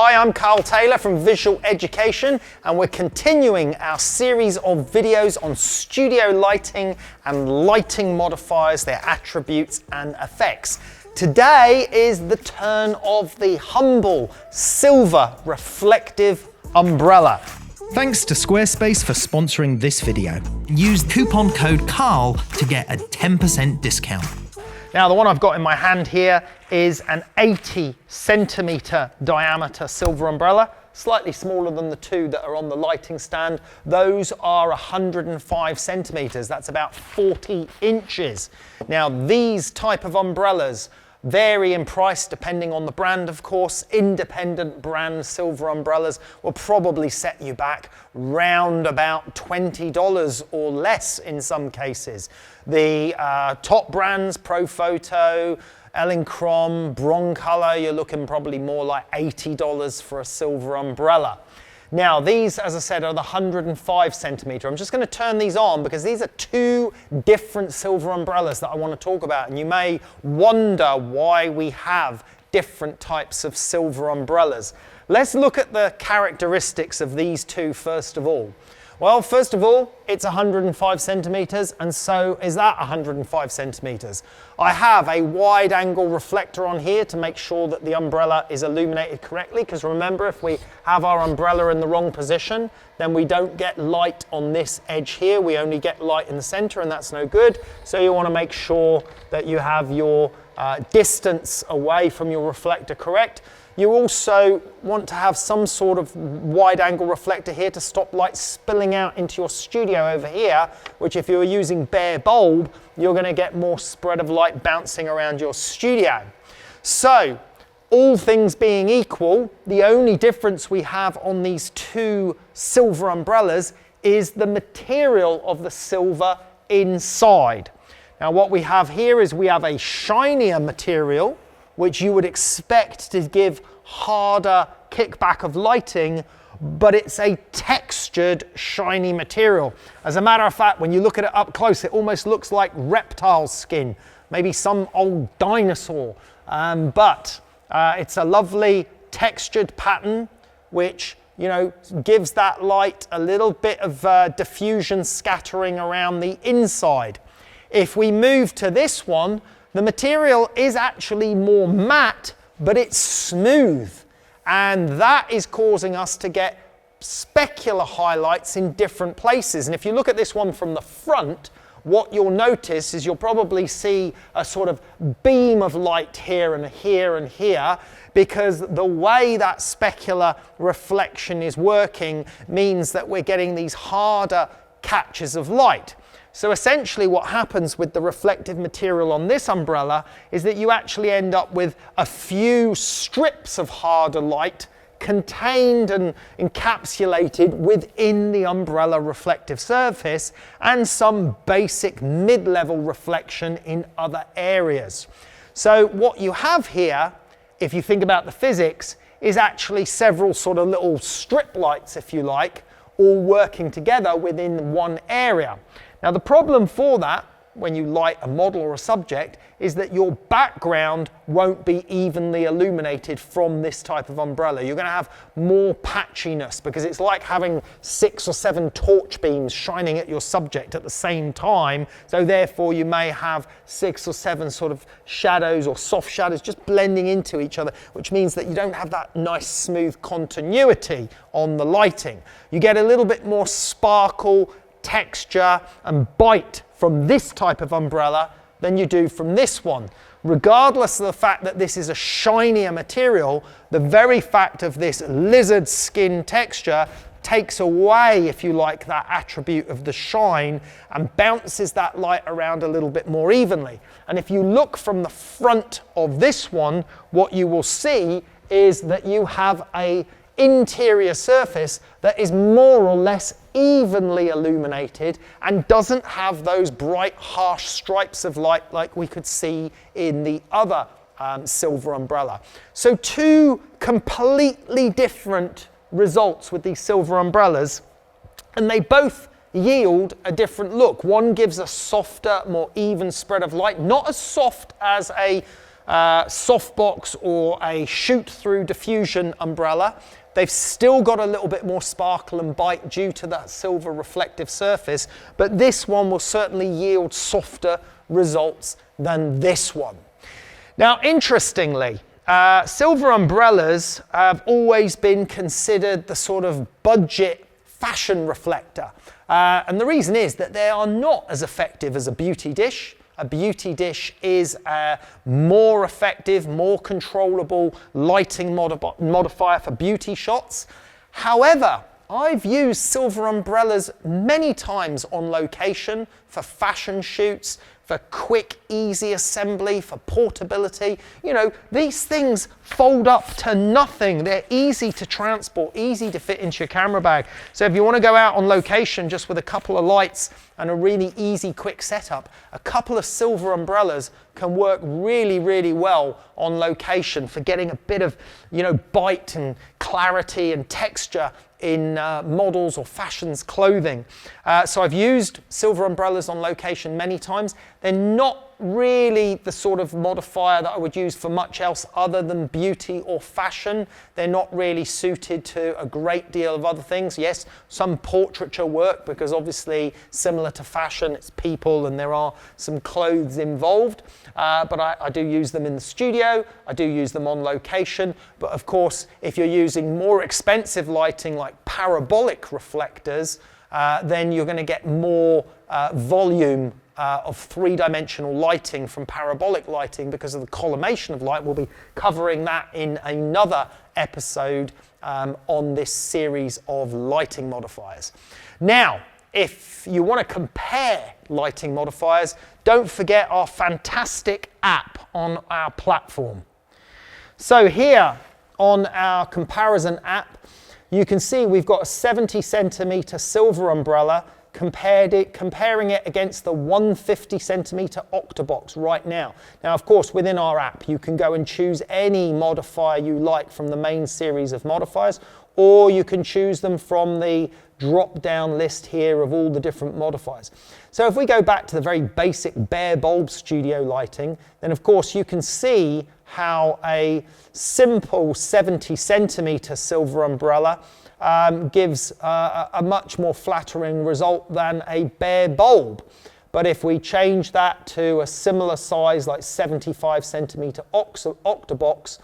Hi, I'm Carl Taylor from Visual Education, and we're continuing our series of videos on studio lighting and lighting modifiers, their attributes and effects. Today is the turn of the humble silver reflective umbrella. Thanks to Squarespace for sponsoring this video. Use coupon code CARL to get a 10% discount. Now, the one I've got in my hand here is an 80 centimeter diameter silver umbrella, slightly smaller than the two that are on the lighting stand. Those are 105 centimeters. That's about 40 inches. Now, these type of umbrellas vary in price depending on the brand, of course. Independent brand silver umbrellas will probably set you back round about $20 or less in some cases. The top brands, Profoto, Elinchrom, Broncolor, you're looking probably more like $80 for a silver umbrella. Now, these, as I said, are the 105 centimeter. I'm just going to turn these on because these are two different silver umbrellas that I want to talk about. And you may wonder why we have different types of silver umbrellas. Let's look at the characteristics of these two first of all. Well, first of all, it's 105 centimeters, and so is that 105 centimeters. I have a wide angle reflector on here to make sure that the umbrella is illuminated correctly, because remember, if we have our umbrella in the wrong position, then we don't get light on this edge here. We only get light in the center, and that's no good. So you want to make sure that you have your distance away from your reflector correct. You also want to have some sort of wide angle reflector here to stop light spilling out into your studio over here, which if you're using bare bulb, you're going to get more spread of light bouncing around your studio. So, all things being equal, the only difference we have on these two silver umbrellas is the material of the silver inside. Now, what we have here is we have a shinier material, which you would expect to give harder kickback of lighting, but it's a textured, shiny material. As a matter of fact, when you look at it up close, it almost looks like reptile skin, maybe some old dinosaur. But it's a lovely textured pattern, which gives that light a little bit of diffusion scattering around the inside. If we move to this one, the material is actually more matte, but it's smooth. And that is causing us to get specular highlights in different places. And if you look at this one from the front, what you'll notice is you'll probably see a sort of beam of light here and here and here, because the way that specular reflection is working means that we're getting these harder catches of light. So essentially what happens with the reflective material on this umbrella is that you actually end up with a few strips of harder light contained and encapsulated within the umbrella reflective surface, and some basic mid-level reflection in other areas. So what you have here, if you think about the physics, is actually several sort of little strip lights, if you like, all working together within one area. Now, the problem for that, when you light a model or a subject, is that your background won't be evenly illuminated from this type of umbrella. You're going to have more patchiness, because it's like having 6 or 7 torch beams shining at your subject at the same time. So therefore, you may have 6 or 7 sort of shadows or soft shadows just blending into each other, which means that you don't have that nice smooth continuity on the lighting. You get a little bit more sparkle, texture and bite from this type of umbrella than you do from this one. Regardless of the fact that this is a shinier material, the very fact of this lizard skin texture takes away, if you like, that attribute of the shine and bounces that light around a little bit more evenly. And if you look from the front of this one, what you will see is that you have an interior surface that is more or less evenly illuminated and doesn't have those bright, harsh stripes of light like we could see in the other silver umbrella. So two completely different results with these silver umbrellas, and they both yield a different look. One gives a softer, more even spread of light, not as soft as a softbox or a shoot-through diffusion umbrella, they've still got a little bit more sparkle and bite due to that silver reflective surface, but this one will certainly yield softer results than this one. Now, interestingly, silver umbrellas have always been considered the sort of budget fashion reflector. And the reason is that they are not as effective as a beauty dish. A beauty dish is a more effective, more controllable lighting modifier for beauty shots. However, I've used silver umbrellas many times on location for fashion shoots, for quick, easy assembly, for portability. You know, these things fold up to nothing. They're easy to transport, easy to fit into your camera bag. So if you want to go out on location just with a couple of lights and a really easy, quick setup, a couple of silver umbrellas can work really, really well on location for getting a bit of, you know, bite and clarity and texture in models or fashions clothing. So I've used silver umbrellas on location many times. They're not really the sort of modifier that I would use for much else other than beauty or fashion. They're not really suited to a great deal of other things. Yes, some portraiture work because obviously similar to fashion, it's people and there are some clothes involved. But I do use them in the studio. I do use them on location. But of course, if you're using more expensive lighting like parabolic reflectors, then you're going to get more volume of three-dimensional lighting from parabolic lighting because of the collimation of light. We'll be covering that in another episode on this series of lighting modifiers. Now, if you want to compare lighting modifiers, don't forget our fantastic app on our platform. So here on our comparison app, you can see we've got a 70 centimeter silver umbrella comparing it against the 150 centimeter octabox right now. Now, of course, within our app, you can go and choose any modifier you like from the main series of modifiers, or you can choose them from the drop-down list here of all the different modifiers. So if we go back to the very basic bare bulb studio lighting, then of course you can see how a simple 70 centimeter silver umbrella gives a much more flattering result than a bare bulb. But if we change that to a similar size like 75 centimeter octabox,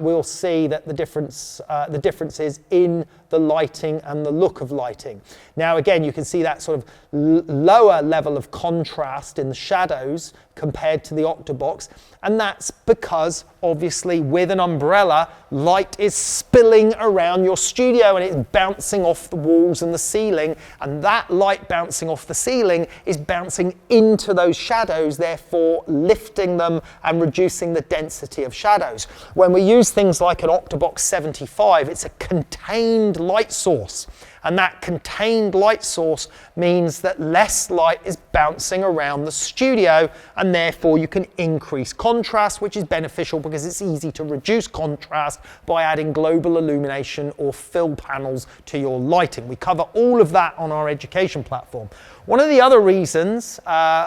we'll see that the difference is in the lighting and the look of lighting. Now again, you can see that sort of lower level of contrast in the shadows compared to the octabox, and that's because obviously with an umbrella, light is spilling around your studio and it's bouncing off the walls and the ceiling, and that light bouncing off the ceiling is bouncing into those shadows, therefore lifting them and reducing the density of shadows. When we use things like an octabox 75, it's a contained light source. And that contained light source means that less light is bouncing around the studio, and therefore you can increase contrast, which is beneficial because it's easy to reduce contrast by adding global illumination or fill panels to your lighting. We cover all of that on our education platform. One of the other reasons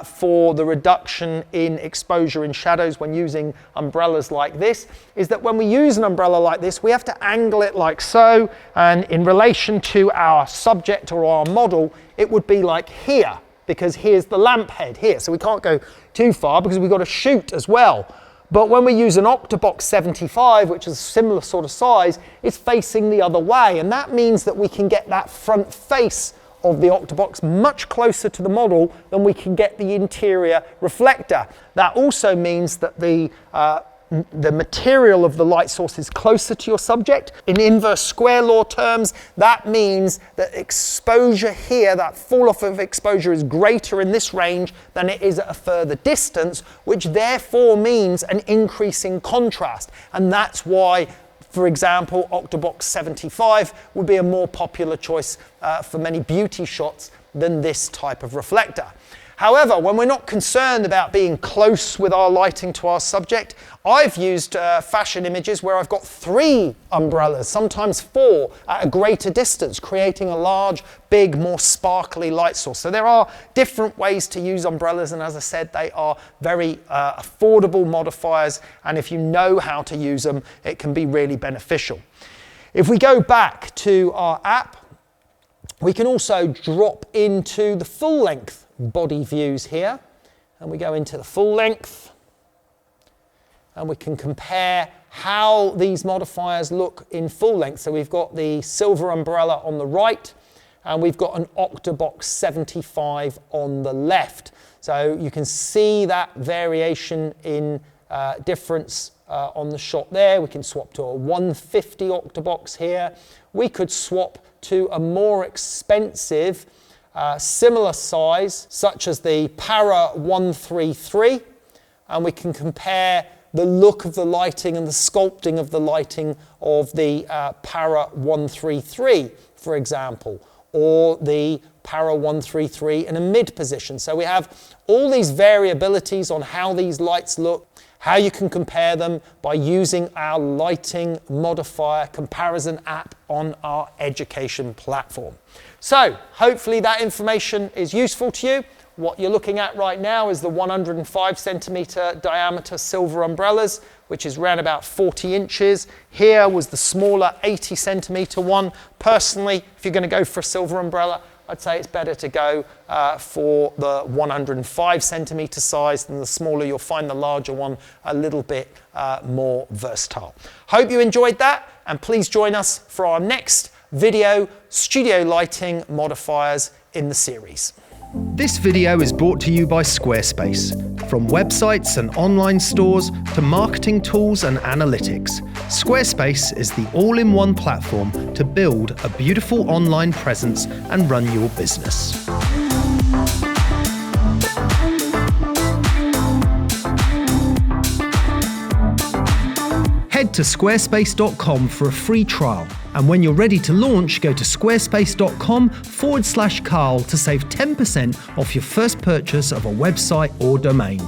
for the reduction in exposure in shadows when using umbrellas like this is that when we use an umbrella like this, we have to angle it like so, and in relation to our subject or our model, it would be like here, because here's the lamp head here, so we can't go too far because we've got to shoot as well. But when we use an octabox 75, which is a similar sort of size, it's facing the other way, and that means that we can get that front face of the octabox much closer to the model than we can get the interior reflector. That also means that the material of the light source is closer to your subject. In inverse square law terms, that means that exposure here, that fall off of exposure, is greater in this range than it is at a further distance, which therefore means an increase in contrast. And that's why, for example, octabox 75 would be a more popular choice for many beauty shots than this type of reflector. However, when we're not concerned about being close with our lighting to our subject, I've used fashion images where I've got 3 umbrellas, sometimes 4, at a greater distance, creating a large, big, more sparkly light source. So there are different ways to use umbrellas, and as I said, they are very affordable modifiers, and if you know how to use them, it can be really beneficial. If we go back to our app, we can also drop into the full length body views here, and we go into the full length, and we can compare how these modifiers look in full length. So we've got the silver umbrella on the right, and we've got an octabox 75 on the left. So you can see that variation in difference on the shot there. We can swap to a 150 octabox here. We could swap to a more expensive similar size, such as the Para 133, and we can compare the look of the lighting and the sculpting of the lighting of the Para 133, for example, or the Para 133 in a mid position. So we have all these variabilities on how these lights look, how you can compare them by using our lighting modifier comparison app on our education platform. So hopefully that information is useful to you. What you're looking at right now is the 105 centimeter diameter silver umbrellas, which is around about 40 inches. Here was the smaller 80 centimeter one. Personally, if you're going to go for a silver umbrella, I'd say it's better to go for the 105 centimeter size than the smaller. You'll find the larger one a little bit more versatile. Hope you enjoyed that, and please join us for our next video, studio lighting modifiers in the series. This video is brought to you by Squarespace. From websites and online stores to marketing tools and analytics, Squarespace is the all-in-one platform to build a beautiful online presence and run your business. Head to squarespace.com for a free trial. And when you're ready to launch, go to squarespace.com/Carl to save 10% off your first purchase of a website or domain.